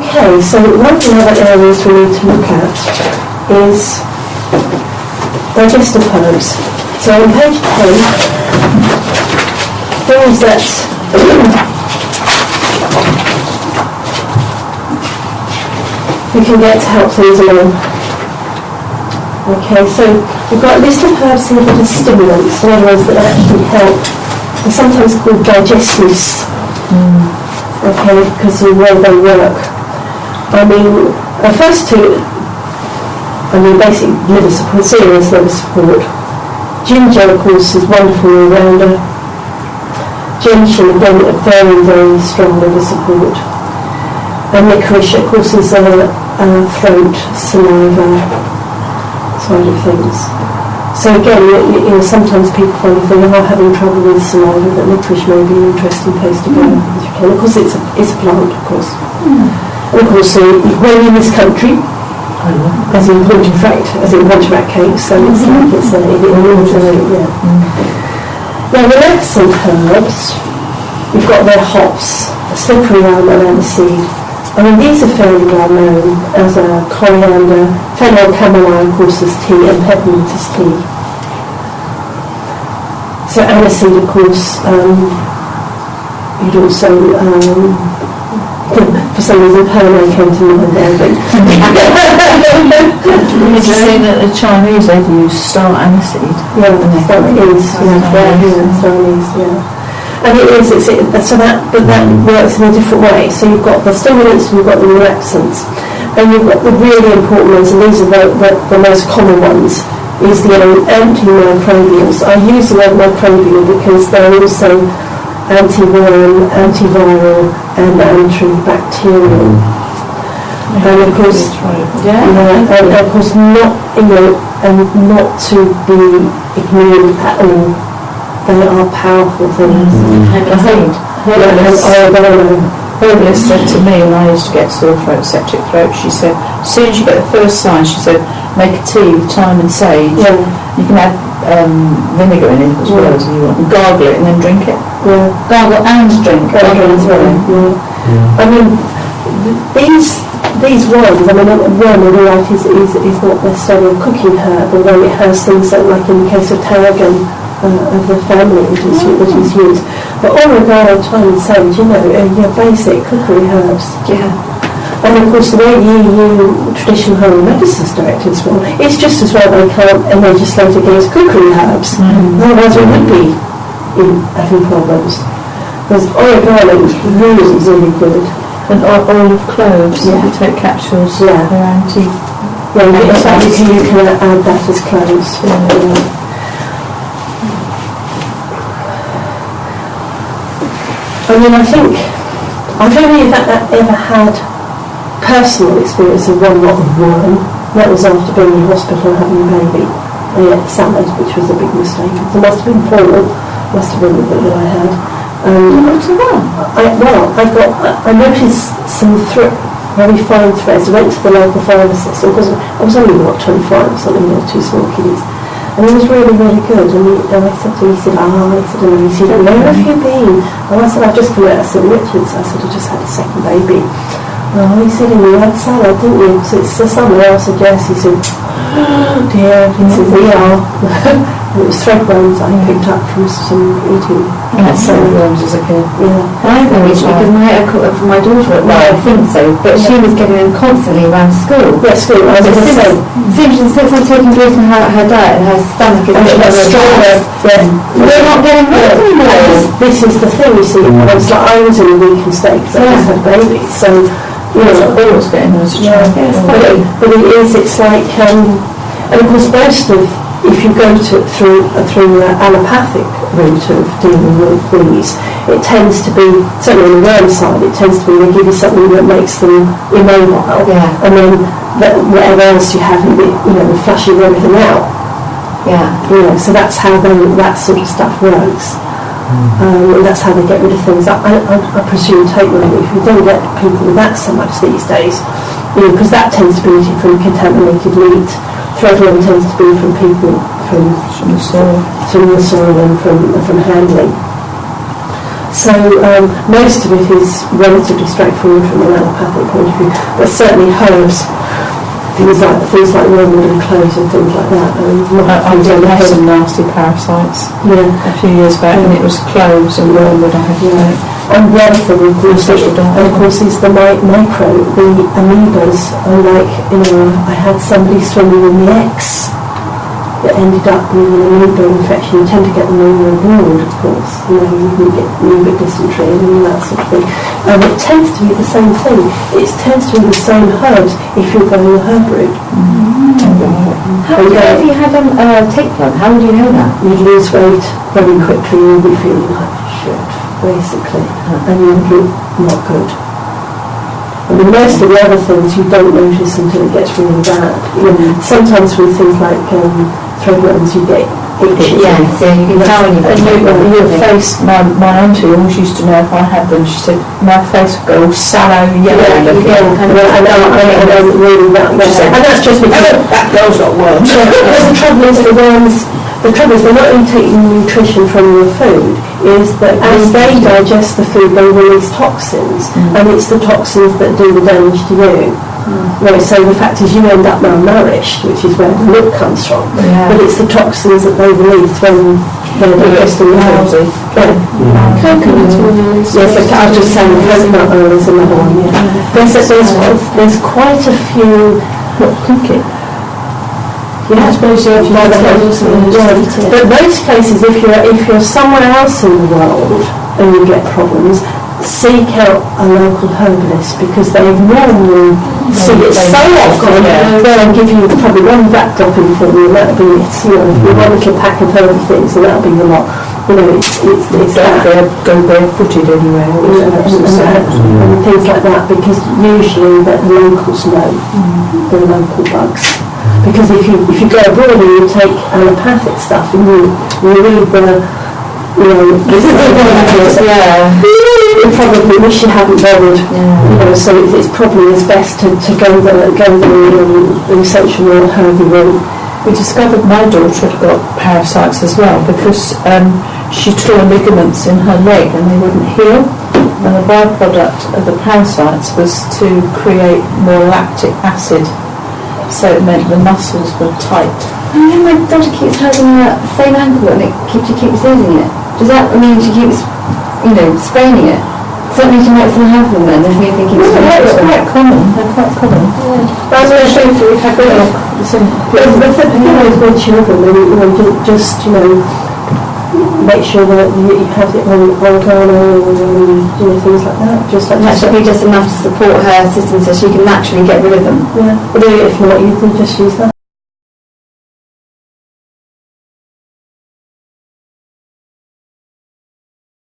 Okay, so one of the other areas we need to look at is digestive herbs. So on page 10, things that we can get to help things along. Okay, so we've got a list of herbs here that are stimulants, in other words, that actually help. They're sometimes called digestives. Okay, because of the way they work. I mean, the first two, basic liver support, serious liver support. Ginger, of course, is wonderful all-rounder. Ginger, again, a very, very strong liver support. And licorice, of course, is a throat, saliva side of things. So again, sometimes people find if they are having trouble with saliva, that licorice may be an interesting place to go. Of course, it's a plant, of course. And of course, when in this country, as in Pontefract cakes, so it's like it's Now, relaxing herbs, we've got their hops, slippery elm and aniseed. These are fairly well known as coriander, fennel, chamomile, of course, as tea, and peppermint as tea. So aniseed, of course, you'd also, for some reason, Perno came to mind there. But did you say that the Chinese, they use star aniseed? Yeah, star anise, yeah. And that works in a different way. So you've got the stimulants, you've got the relaxants, and you've got the really important ones, and these are the most common ones, is the antimicrobials. I use the word microbial because they're also anti-worm, antiviral, and antibacterial. And of course, and of course, not to be ignored at all. They are powerful things. Herbalist said to me when I used to get sore throat, septic throat, she said, as soon as you get the first sign, she said, make a tea with thyme and sage. Yeah. You can add vinegar in it as well as you want, and gargle it and then drink it. Yeah. Gargle and drink. These ones, worm is not necessarily a cooking herb, although it has things like in the case of tarragon, of the family that is used. But oregano, thyme and sage, your basic cookery herbs. Yeah. And of course the way EU traditional home medicines directives well, it's just as well they can't legislate against cookery herbs. Otherwise we would be having problems. Because oregano is really, really good. And oil of cloves, you take capsules, they're anti... Yeah, you can add that as cloves. I think I've only ever had personal experience of one lot of worm. That was after being in hospital and having a baby. I ate salad, which was a big mistake. There must have been Paul, must have been the bit that I had. I noticed some very fine threads. I went to the local pharmacist because I was only 25 or something, two small kiddies. And he was really, really good. And I said to him, he said, where have you been? And I said, I've just come out of St. Richard's. I said, I just had a second baby. He said, you had salad, didn't you? So it's the summer. I said, yes. He said, oh dear. He said, we are. It was thread worms I picked up from some eating. That's worms as a kid. Yeah. I know because I had a cook up for my daughter. Well, I think so, but she was getting them constantly around school. Yeah, school. I was going to say. Since I'm taking Bruce and her diet, and her stomach is stronger. We're not getting work anymore. This is the thing, you see. I was in a weakened state because I just had babies. So, always getting those but it is. It's like, and of course, most of if you go through an allopathic route of dealing with these, it tends to be, certainly on the worm side, it tends to be they give you something that makes them immobile, and then whatever else you have, flushing everything out. So that's how that sort of stuff works. And that's how they get rid of things. I presume take relief. We don't get people with that so much these days, because that tends to be from contaminated meat. Threadworm tends to be from people from the soil and from handling. So most of it is relatively straightforward from an allopathic point of view, but certainly herbs, things like wormwood and cloves and things like that. I did have some nasty parasites a few years back, and it was cloves and wormwood I had to make. And the other thing, of course, is the micro, the amoebas are like, I had somebody swimming in the X that ended up with an amoeba infection. You tend to get them all abroad, of course. You get amoeba dysentery and all that sort of thing. And it tends to be the same thing. It tends to be the same herbs if you're going the herb route. How would you know if you had tick bug? How would you know that? You'd lose weight very quickly, you'd be feeling like shit, basically, and you would look not good. I mean, most of the other things you don't notice until it gets really bad. Sometimes with things like throat worms, you get itchy. Yeah, so you can tell when your face, my auntie always used to know if I had them. She said my face would go all sallow, yellow looking. And that's just because that girl's got worms. The trouble is the worms. The trouble is they're not only taking nutrition from your food, is that as they digest the food they release toxins, and it's the toxins that do the damage to you. So the fact is you end up malnourished, which is where the look comes from, but it's the toxins that they release when they're digesting the food. coconut oil. Yes, I was just saying coconut oil is another one. There's quite a few. Cooking. Yeah, I suppose you have to but most places, if you're somewhere else in the world and you get problems, seek out a local herbalist, because they normally see it so often. They'll give you probably one black dropping for you, and that'll be it. One little pack of herbal things, and that'll be a lot. It's that. Go barefooted anywhere. And things like that, because usually that the locals know the local bugs. Because if you go abroad and you take allopathic stuff and you read the you probably wish you hadn't bothered. So it's probably as best to go the essential oil herbal route. We discovered my daughter had got parasites as well, because she tore ligaments in her leg and they wouldn't heal, and the byproduct of the parasites was to create more lactic acid, so it meant the muscles were tight. My daughter keeps having the same ankle and she keeps losing it. Does that mean she keeps, spraining it? Does that mean she might still have them then? There's me thinking They're quite common. That's what I think we've had the thing is with children, just make sure that you have it on organo and things like that. Just like that should be just enough to support her system so she can naturally get rid of them. But if not, you can just use that.